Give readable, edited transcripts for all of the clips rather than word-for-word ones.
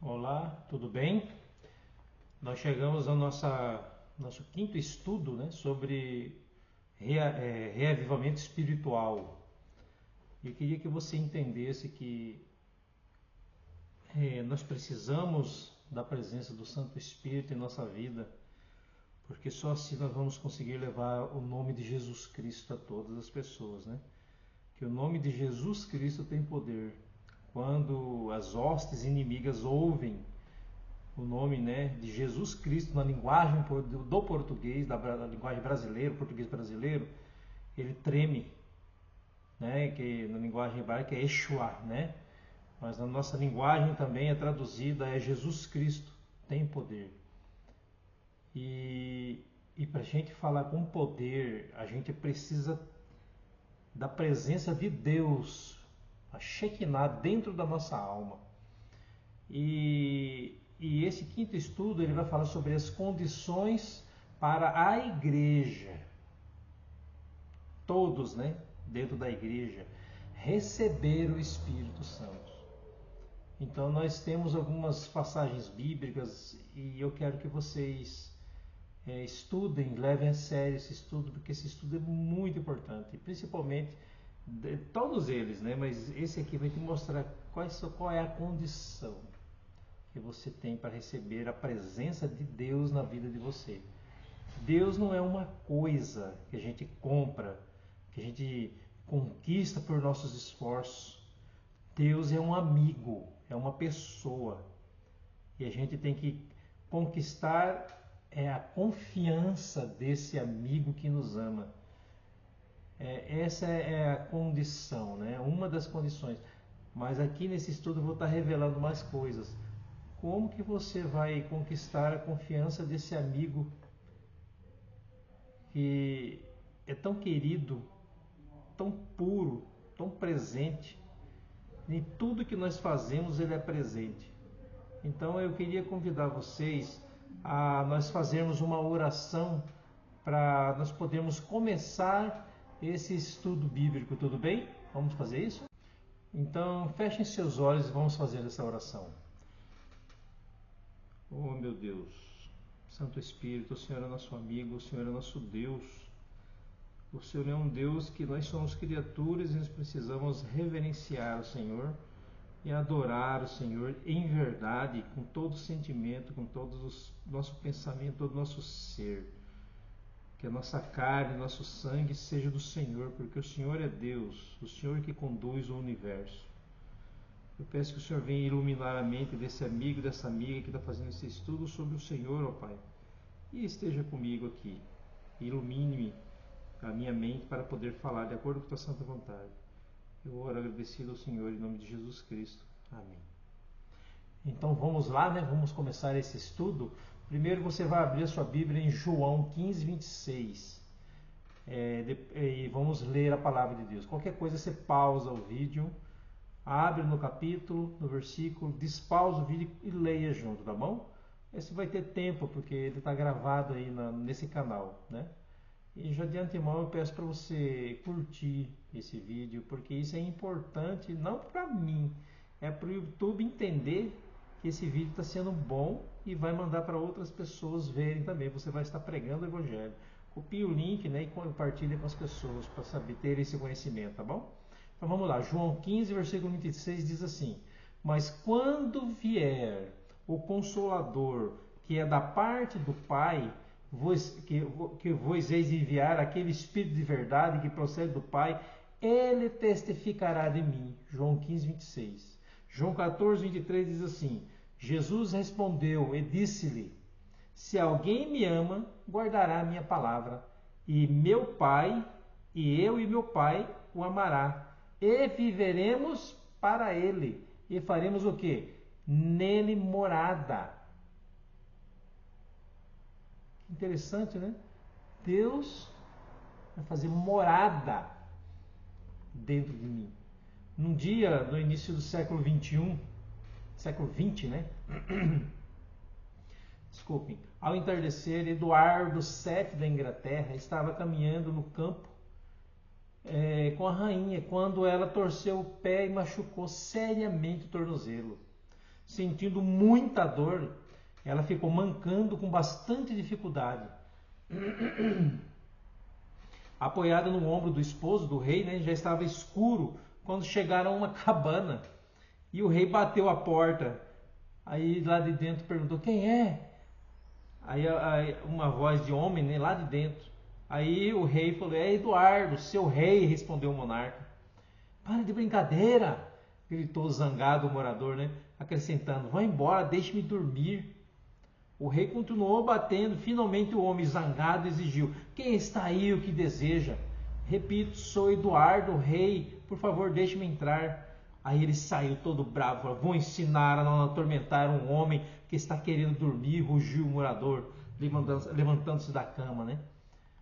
Olá, tudo bem? Nós chegamos ao nosso quinto estudo, né, sobre reavivamento espiritual. Eu queria que você entendesse que nós precisamos da presença do Santo Espírito em nossa vida, porque só assim nós vamos conseguir levar o nome de Jesus Cristo a todas as pessoas, né? Que o nome de Jesus Cristo tem poder. Quando as hostes inimigas ouvem o nome, né, de Jesus Cristo na linguagem do português, da linguagem brasileira, português brasileiro, ele treme, né, que na linguagem hebraica é Yeshua, né? Mas na nossa linguagem também é traduzida é Jesus Cristo, tem poder. E para a gente falar com poder, a gente precisa da presença de Deus, a Shekinah dentro da nossa alma. E esse quinto estudo ele vai falar sobre as condições para a igreja, todos, né, dentro da igreja, receber o Espírito Santo. Então nós temos algumas passagens bíblicas e eu quero que vocês estudem, levem a sério esse estudo, porque esse estudo é muito importante, principalmente todos eles, né, mas esse aqui vai te mostrar qual é a condição que você tem para receber a presença de Deus na vida de você. Deus não é uma coisa que a gente compra, que a gente conquista por nossos esforços. Deus é um amigo, é uma pessoa. E a gente tem que conquistar a confiança desse amigo que nos ama. Essa é a condição, né? Uma das condições. Mas aqui nesse estudo eu vou estar revelando mais coisas. Como que você vai conquistar a confiança desse amigo que é tão querido, tão puro, tão presente? Em tudo que nós fazemos ele é presente. Então eu queria convidar vocês a nós fazermos uma oração para nós podermos começar esse estudo bíblico, tudo bem? Vamos fazer isso? Então fechem seus olhos e vamos fazer essa oração. Oh meu Deus, Santo Espírito, o Senhor é nosso amigo, o Senhor é nosso Deus. O Senhor é um Deus que nós somos criaturas e nós precisamos reverenciar o Senhor e adorar o Senhor em verdade, com todo o sentimento, com todo o nosso pensamento, todo o nosso ser. Que a nossa carne, nosso sangue seja do Senhor, porque o Senhor é Deus, o Senhor que conduz o universo. Eu peço que o Senhor venha iluminar a mente desse amigo, dessa amiga que está fazendo esse estudo sobre o Senhor, ó Pai. E esteja comigo aqui. Ilumine-me a minha mente para poder falar de acordo com a tua santa vontade. Eu oro agradecido ao Senhor em nome de Jesus Cristo. Amém. Então vamos lá, né? Vamos começar esse estudo. Primeiro você vai abrir a sua Bíblia em João 15, 26. E vamos ler a palavra de Deus. Qualquer coisa você pausa o vídeo, abre no capítulo, no versículo, despausa o vídeo e leia junto, tá bom? Esse vai ter tempo, porque ele está gravado aí nesse canal, né? E já de antemão eu peço para você curtir esse vídeo, porque isso é importante, não para mim, é para o YouTube entender que esse vídeo está sendo bom e vai mandar para outras pessoas verem também. Você vai estar pregando o Evangelho. Copie o link, né, e compartilhe com as pessoas para saber ter esse conhecimento, tá bom? Então vamos lá, João 15, versículo 26 diz assim: Mas quando vier o Consolador, que é da parte do Pai, que vos eis enviar aquele Espírito de verdade que procede do Pai, ele testificará de mim. João 15, 26. João 14, 23 diz assim: Jesus respondeu e disse-lhe: Se alguém me ama, guardará a minha palavra, e meu Pai, e eu e meu Pai o amará, e viveremos para ele, e faremos o quê? Nele morada. Interessante, né? Deus vai fazer morada dentro de mim. Num dia, no início do século 21, século 20, né? Desculpem. Ao entardecer, Eduardo VII da Inglaterra estava caminhando no campo com a rainha, quando ela torceu o pé e machucou seriamente o tornozelo. Sentindo muita dor, ela ficou mancando com bastante dificuldade. Apoiada no ombro do esposo do rei, né, já estava escuro quando chegaram a uma cabana. E o rei bateu a porta. Aí lá de dentro perguntou: quem é? Aí uma voz de homem, né, lá de dentro. Aí o rei falou: é Eduardo, seu rei, respondeu o monarca. Para de brincadeira, gritou zangado o morador, né, acrescentando: vá embora, deixe-me dormir. O rei continuou batendo. Finalmente o homem zangado exigiu: quem está aí, o que deseja? Repito: sou Eduardo, rei, por favor deixe-me entrar. Aí ele saiu todo bravo: falou: vou ensinar a não atormentar um homem que está querendo dormir, rugiu o morador, levantando-se da cama, né?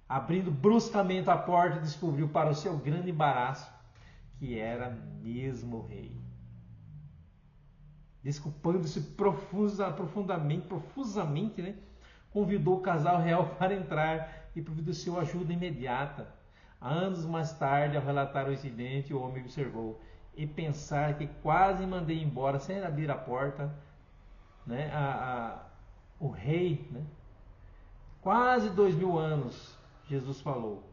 Abrindo bruscamente a porta, descobriu para o seu grande embaraço que era mesmo o rei. Desculpando-se profusamente, né? Convidou o casal real para entrar e providenciou ajuda imediata. Anos mais tarde, ao relatar o incidente, o homem observou: e pensar que quase mandei embora sem abrir a porta, né, o rei, né? Quase 2000 anos, Jesus falou: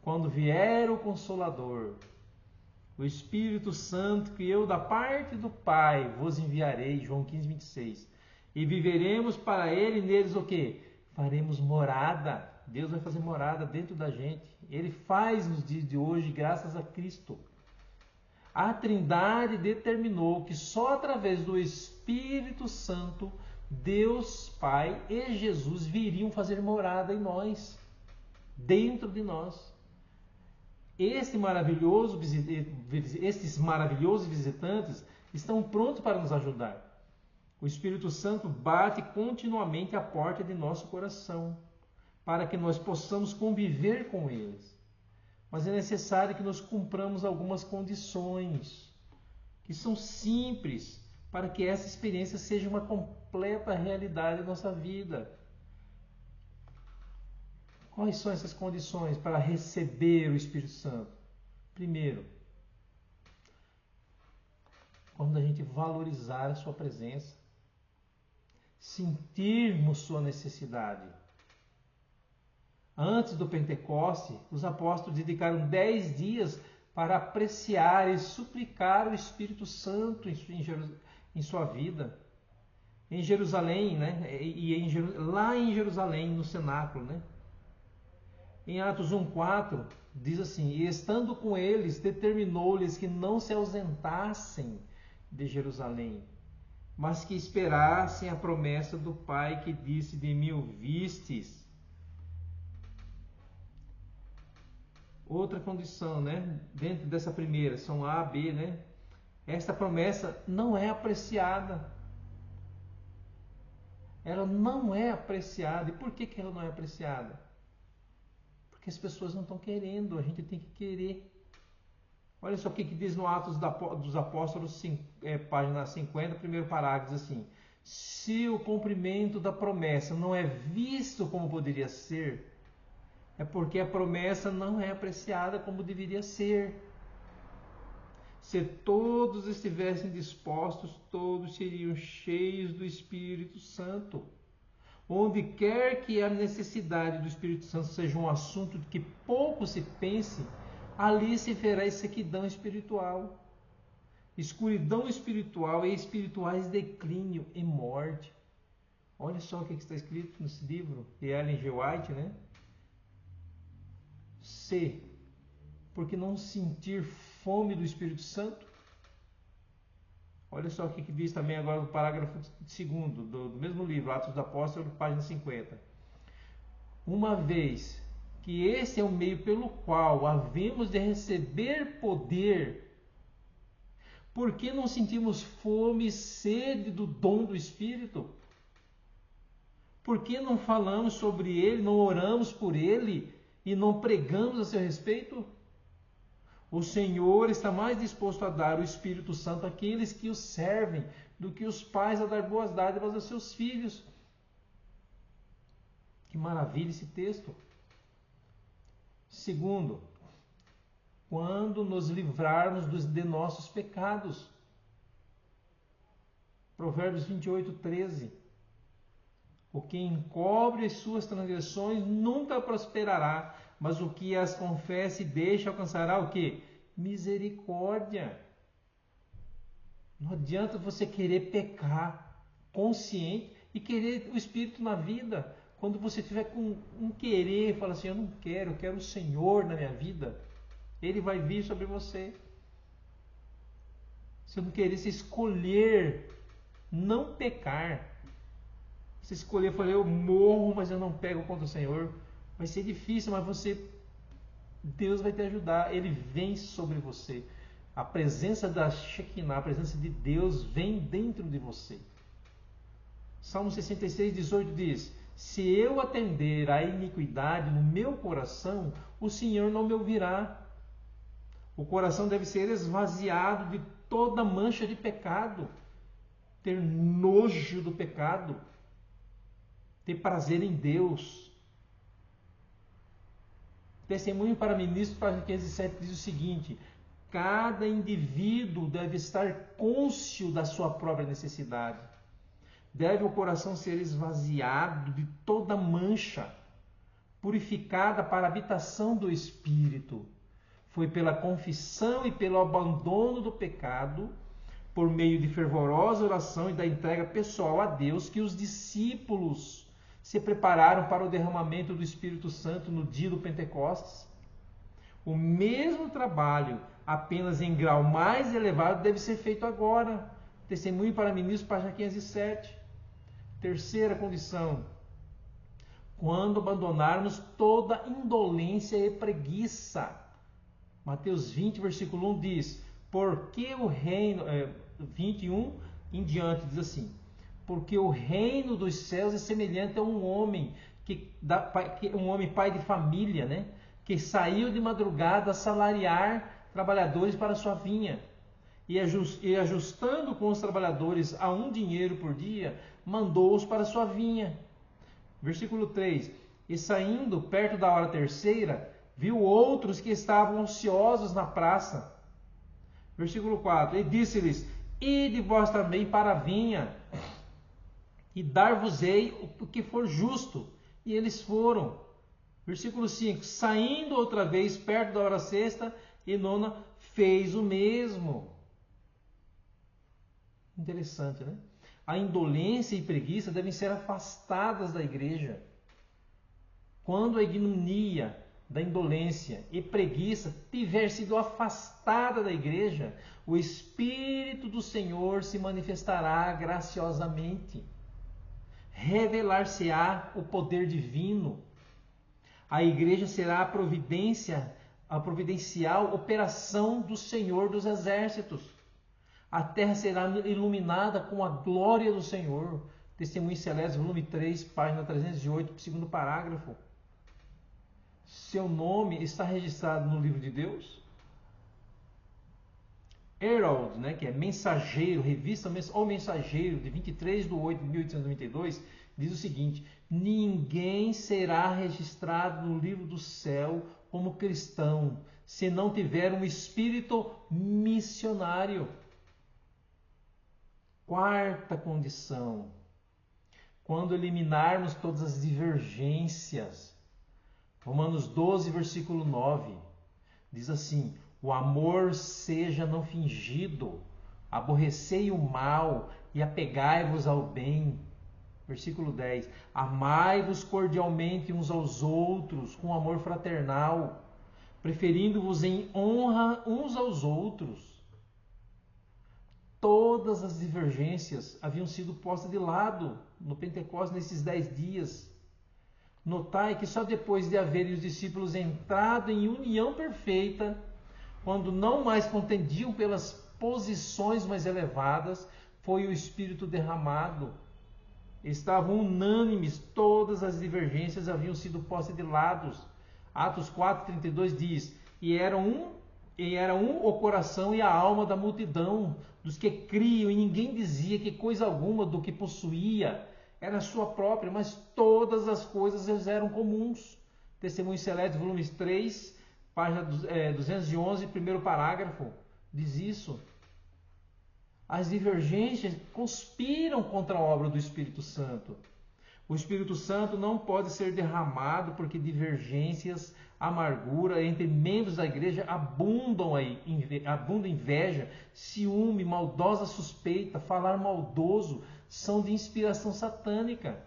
quando vier o Consolador, o Espírito Santo, que eu da parte do Pai vos enviarei, João 15, 26. E viveremos para ele, neles o quê? Faremos morada. Deus vai fazer morada dentro da gente. Ele faz nos dias de hoje, graças a Cristo. A Trindade determinou que só através do Espírito Santo, Deus Pai e Jesus viriam fazer morada em nós, dentro de nós. Estes maravilhosos visitantes estão prontos para nos ajudar. O Espírito Santo bate continuamente à porta de nosso coração, para que nós possamos conviver com eles. Mas é necessário que nós cumpramos algumas condições, que são simples, para que essa experiência seja uma completa realidade em nossa vida. Quais são essas condições para receber o Espírito Santo? Primeiro, quando a gente valorizar a sua presença, sentirmos sua necessidade. Antes do Pentecoste, os apóstolos dedicaram 10 dias para apreciar e suplicar o Espírito Santo em sua vida. Em Jerusalém, né? Lá em Jerusalém, no cenáculo, né? Em Atos 1,4, diz assim: e estando com eles, determinou-lhes que não se ausentassem de Jerusalém, mas que esperassem a promessa do Pai, que disse: de mim ouvistes. Outra condição, né? Dentro dessa primeira, são A, B, né? Esta promessa não é apreciada. Ela não é apreciada. E por que ela não é apreciada? Porque as pessoas não estão querendo, a gente tem que querer. Olha só o que diz no Atos dos Apóstolos, página 50, primeiro parágrafo, diz assim: se o cumprimento da promessa não é visto como poderia ser, é porque a promessa não é apreciada como deveria ser. Se todos estivessem dispostos, todos seriam cheios do Espírito Santo. Onde quer que a necessidade do Espírito Santo seja um assunto de que pouco se pense, ali se verá sequidão espiritual, escuridão espiritual e espirituais declínio e morte. Olha só o que está escrito nesse livro de Ellen G. White, né? C. Porque não sentir fome do Espírito Santo? Olha só o que diz também agora no parágrafo 2 do mesmo livro, Atos dos Apóstolos, página 50. Uma vez que esse é o meio pelo qual havemos de receber poder, por que não sentimos fome e sede do dom do Espírito? Por que não falamos sobre ele, não oramos por ele e não pregamos a seu respeito? O Senhor está mais disposto a dar o Espírito Santo àqueles que o servem do que os pais a dar boas dádivas aos seus filhos. Que maravilha esse texto. Segundo, quando nos livrarmos de nossos pecados. Provérbios 28, 13. O que encobre as suas transgressões nunca prosperará, mas o que as confessa e deixa alcançará o quê? Misericórdia. Não adianta você querer pecar consciente e querer o Espírito na vida. Quando você tiver com um querer, fala assim, eu quero o Senhor na minha vida. Ele vai vir sobre você. Se não querer, se escolher não pecar. Se escolher, falar, eu morro, mas eu não pego contra o Senhor. Vai ser difícil, mas Deus vai te ajudar. Ele vem sobre você. A presença da Shekinah, a presença de Deus vem dentro de você. Salmo 66, 18 diz, se eu atender à iniquidade no meu coração, o Senhor não me ouvirá. O coração deve ser esvaziado de toda mancha de pecado. Ter nojo do pecado. Ter prazer em Deus. Testemunho para Ministros, página 507, diz o seguinte, cada indivíduo deve estar cônscio da sua própria necessidade. Deve o coração ser esvaziado de toda mancha, purificada para a habitação do Espírito. Foi pela confissão e pelo abandono do pecado, por meio de fervorosa oração e da entrega pessoal a Deus, que os discípulos se prepararam para o derramamento do Espírito Santo no dia do Pentecostes. O mesmo trabalho, apenas em grau mais elevado, deve ser feito agora. Testemunho para Ministros, página 507. Terceira condição. Quando abandonarmos toda indolência e preguiça. Mateus 20, versículo 1 diz, porque o reino, 21 em diante diz assim, porque o reino dos céus é semelhante a um homem, um homem pai de família, né? Que saiu de madrugada a salariar trabalhadores para sua vinha. E ajustando com os trabalhadores a um dinheiro por dia, mandou-os para sua vinha. Versículo 3. E saindo perto da hora terceira, viu outros que estavam ociosos na praça. Versículo 4. E disse-lhes, ide vós também para a vinha, e dar-vos-ei o que for justo. E eles foram. Versículo 5. Saindo outra vez perto da hora sexta e nona, fez o mesmo. Interessante, né? A indolência e preguiça devem ser afastadas da igreja. Quando a ignominia da indolência e preguiça tiver sido afastada da igreja, o Espírito do Senhor se manifestará graciosamente. Revelar-se-á o poder divino. A igreja será a providencial operação do Senhor dos Exércitos. A terra será iluminada com a glória do Senhor. Testemunho Celeste, volume 3, página 308, segundo parágrafo. Seu nome está registrado no livro de Deus? Herald, né, que é mensageiro, revista O Mensageiro, de 23/8/1892, diz o seguinte: ninguém será registrado no livro do céu como cristão, se não tiver um espírito missionário. Quarta condição: quando eliminarmos todas as divergências. Romanos 12, versículo 9, diz assim: o amor seja não fingido, aborrecei o mal e apegai-vos ao bem. Versículo 10, amai-vos cordialmente uns aos outros com amor fraternal, preferindo-vos em honra uns aos outros. Todas as divergências haviam sido postas de lado no Pentecostes nesses 10 dias. Notai que só depois de haverem os discípulos entrado em união perfeita, quando não mais contendiam pelas posições mais elevadas, foi o Espírito derramado. Estavam unânimes, todas as divergências haviam sido postas de lado. Atos 4:32 diz: E era um o coração e a alma da multidão, dos que criam, e ninguém dizia que coisa alguma do que possuía era sua própria, mas todas as coisas eram comuns. Testemunho Celeste, volume 3, página 211, primeiro parágrafo, diz isso. As divergências conspiram contra a obra do Espírito Santo. O Espírito Santo não pode ser derramado porque divergências, amargura entre membros da igreja abunda inveja, ciúme, maldosa suspeita, falar maldoso, são de inspiração satânica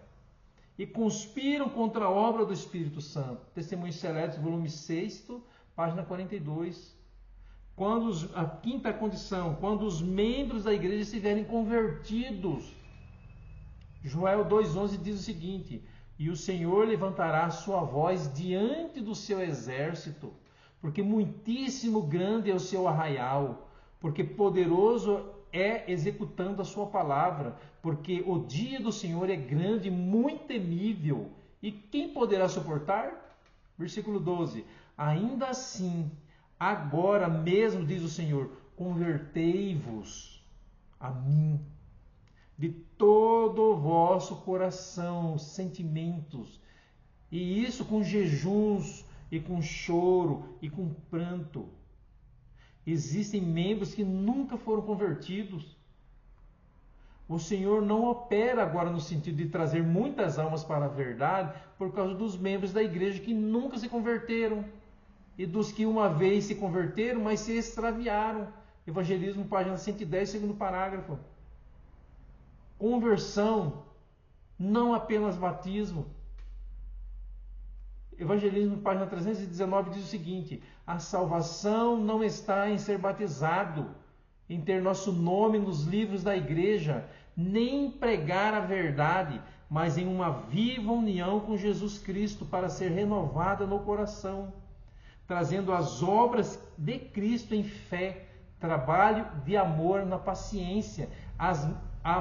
e conspiram contra a obra do Espírito Santo. Testemunhos Seletos, volume 6, página 42. A quinta condição, quando os membros da igreja estiverem convertidos. Joel 2,11 diz o seguinte: e o Senhor levantará a sua voz diante do seu exército, porque muitíssimo grande é o seu arraial, porque poderoso é executando a sua palavra, porque o dia do Senhor é grande, muito temível, e quem poderá suportar? Versículo 12: ainda assim, agora mesmo, diz o Senhor, convertei-vos a mim, de todo o vosso coração, sentimentos, e isso com jejuns, e com choro, e com pranto. Existem membros que nunca foram convertidos. O Senhor não opera agora no sentido de trazer muitas almas para a verdade por causa dos membros da igreja que nunca se converteram e dos que uma vez se converteram, mas se extraviaram. Evangelismo, página 110, segundo parágrafo. Conversão, não apenas batismo. Evangelismo, página 319, diz o seguinte: a salvação não está em ser batizado, em ter nosso nome nos livros da igreja, nem em pregar a verdade, mas em uma viva união com Jesus Cristo para ser renovada no coração, trazendo as obras de Cristo em fé, trabalho de amor na paciência, a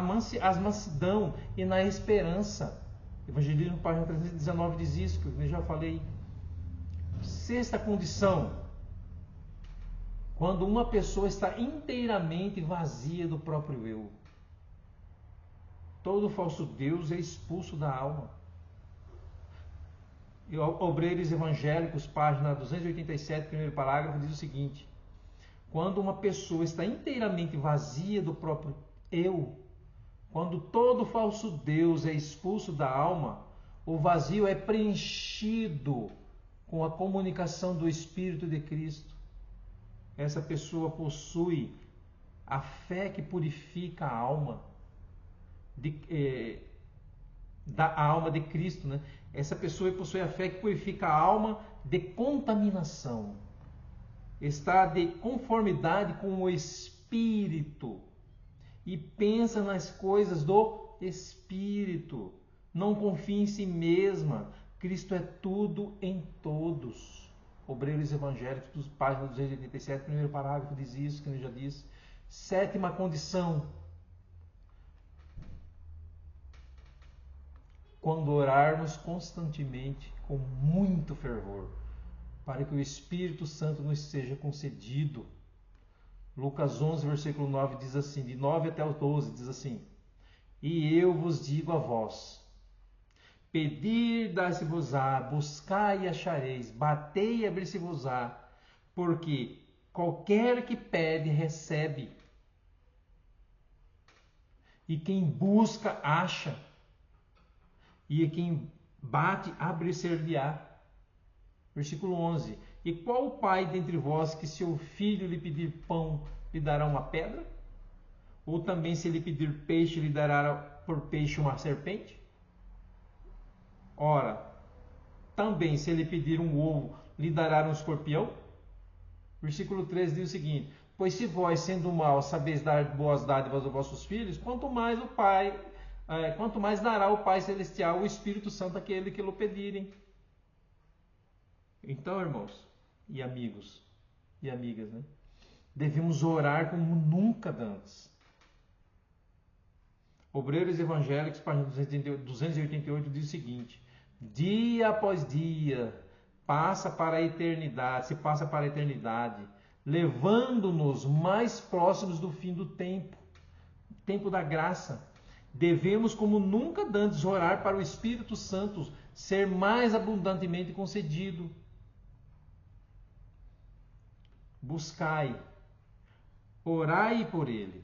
mansidão e na esperança. Evangelismo, página 319 diz isso, que eu já falei. Sexta condição: quando uma pessoa está inteiramente vazia do próprio eu. Todo falso Deus é expulso da alma. E Obreiros Evangélicos, página 287, primeiro parágrafo, diz o seguinte: quando uma pessoa está inteiramente vazia do próprio eu, quando todo falso Deus é expulso da alma, o vazio é preenchido com a comunicação do Espírito de Cristo. Essa pessoa possui a fé que purifica a alma, da alma de Cristo, né? Essa pessoa possui a fé que purifica a alma de contaminação. Está de conformidade com o Espírito e pensa nas coisas do Espírito. Não confia em si mesma. Cristo é tudo em todos. Obreiros Evangélicos, página 287, primeiro parágrafo, diz isso, que eu já disse. Sétima condição: quando orarmos constantemente com muito fervor, para que o Espírito Santo nos seja concedido. Lucas 11, versículo 9 diz assim, de 9 até o 12 diz assim: e eu vos digo a vós, pedir, dar-se-vos-á, buscai e achareis, batei e abrir-se-vos-á, porque qualquer que pede, recebe, e quem busca, acha, e quem bate, abre-se-lhe-á. Versículo 11: e qual pai dentre vós que seu filho lhe pedir pão, lhe dará uma pedra? Ou também se lhe pedir peixe, lhe dará por peixe uma serpente? Ora, também se lhe pedir um ovo, lhe dará um escorpião? Versículo 13 diz o seguinte: pois se vós, sendo maus, sabeis dar boas dádivas aos vossos filhos, quanto mais dará o Pai Celestial o Espírito Santo àquele que lhe pedirem. Então, irmãos e amigos e amigas, né? Devemos orar como nunca antes. Obreiros Evangélicos, página 288, diz o seguinte: dia após dia se passa para a eternidade, levando-nos mais próximos do fim do tempo da graça. Devemos, como nunca antes, orar para o Espírito Santo ser mais abundantemente concedido. Buscai, orai por ele.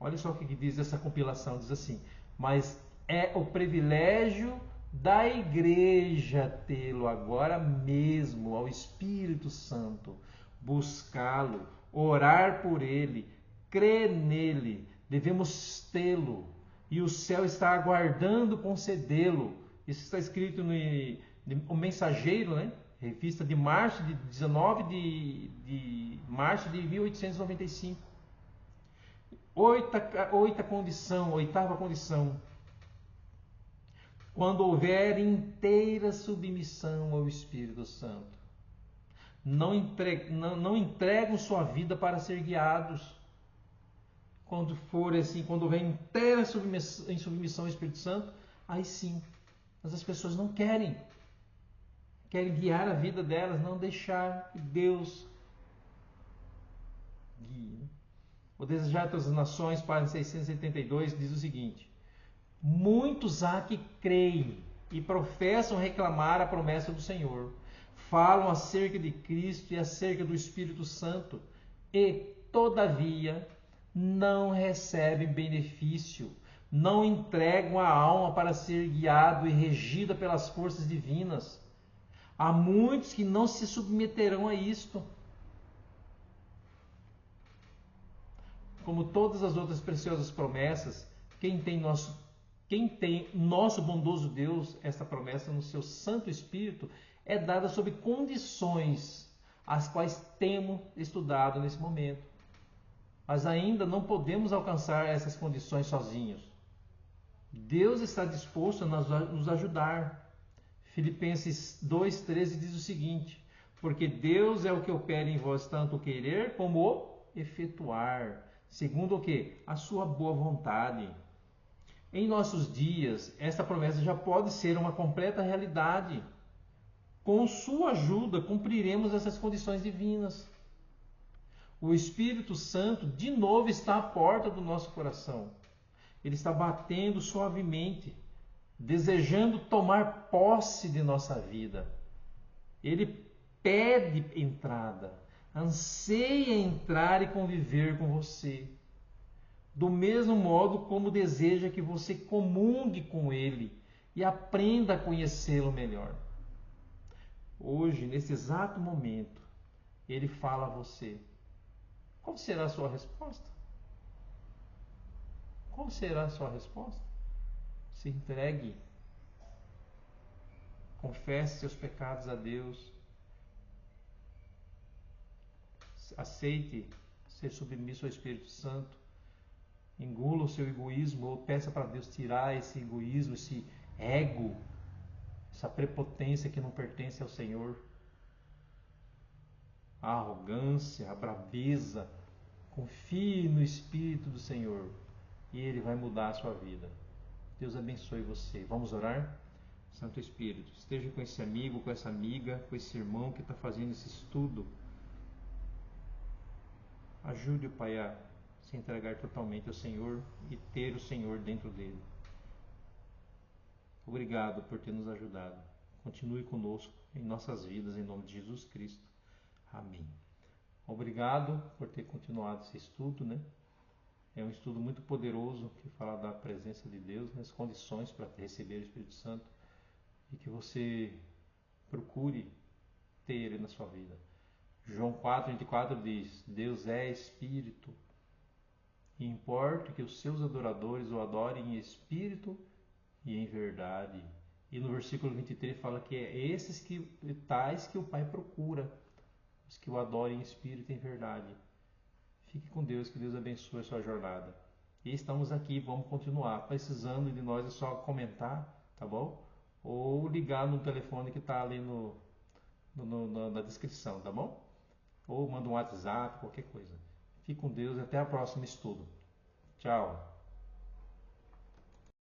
Olha só o que diz essa compilação, diz assim: mas é o privilégio da igreja tê-lo agora mesmo, ao Espírito Santo, buscá-lo, orar por ele, crer nele, devemos tê-lo, e o céu está aguardando concedê-lo. Isso está escrito no O Mensageiro, né? Revista de março, de 19 de março de 1895. Oitava condição. Quando houver inteira submissão ao Espírito Santo. Não entregam sua vida para ser guiados. Quando for assim, quando houver inteira submissão ao Espírito Santo, aí sim. Mas as pessoas não querem. Querem guiar a vida delas, não deixar que Deus guie. O Desejar das Nações, página 682, diz o seguinte: muitos há que creem e professam reclamar a promessa do Senhor. Falam acerca de Cristo e acerca do Espírito Santo e, todavia, não recebem benefício, não entregam a alma para ser guiado e regida pelas forças divinas. Há muitos que não se submeterão a isto. Como todas as outras preciosas promessas, quem tem nosso bondoso Deus, esta promessa no seu Santo Espírito, é dada sob condições as quais temos estudado nesse momento. Mas ainda não podemos alcançar essas condições sozinhos. Deus está disposto a nos ajudar. Filipenses 2,13 diz o seguinte: porque Deus é o que opera em vós tanto o querer como o efetuar, segundo o que? A sua boa vontade. Em nossos dias, esta promessa já pode ser uma completa realidade. Com sua ajuda, cumpriremos essas condições divinas. O Espírito Santo, de novo, está à porta do nosso coração. Ele está batendo suavemente, desejando tomar posse de nossa vida. Ele pede entrada, anseia entrar e conviver com você. Do mesmo modo como deseja que você comungue com Ele e aprenda a conhecê-lo melhor. Hoje, nesse exato momento, Ele fala a você. Qual será a sua resposta? Qual será a sua resposta? Se entregue. Confesse seus pecados a Deus. Aceite ser submisso ao Espírito Santo. Engula o seu egoísmo ou peça para Deus tirar esse egoísmo, esse ego, essa prepotência que não pertence ao Senhor. A arrogância, a brabeza. Confie no Espírito do Senhor e Ele vai mudar a sua vida. Deus abençoe você. Vamos orar? Santo Espírito, esteja com esse amigo, com essa amiga, com esse irmão que está fazendo esse estudo. Ajude o Pai a se entregar totalmente ao Senhor e ter o Senhor dentro dele. Obrigado por ter nos ajudado. Continue conosco em nossas vidas, em nome de Jesus Cristo. Amém. Obrigado por ter continuado esse estudo, né? É um estudo muito poderoso que fala da presença de Deus, né? As condições para receber o Espírito Santo, e que você procure ter ele na sua vida. João 4,24 diz: Deus é Espírito, e importa que os seus adoradores o adorem em espírito e em verdade. E no versículo 23 fala que é esses tais que o Pai procura, os que o adorem em espírito e em verdade. Fique com Deus, que Deus abençoe a sua jornada. E estamos aqui, vamos continuar. Precisando de nós é só comentar, tá bom? Ou ligar no telefone que está ali na descrição, tá bom? Ou manda um WhatsApp, qualquer coisa. Fique com Deus e até o próximo estudo. Tchau!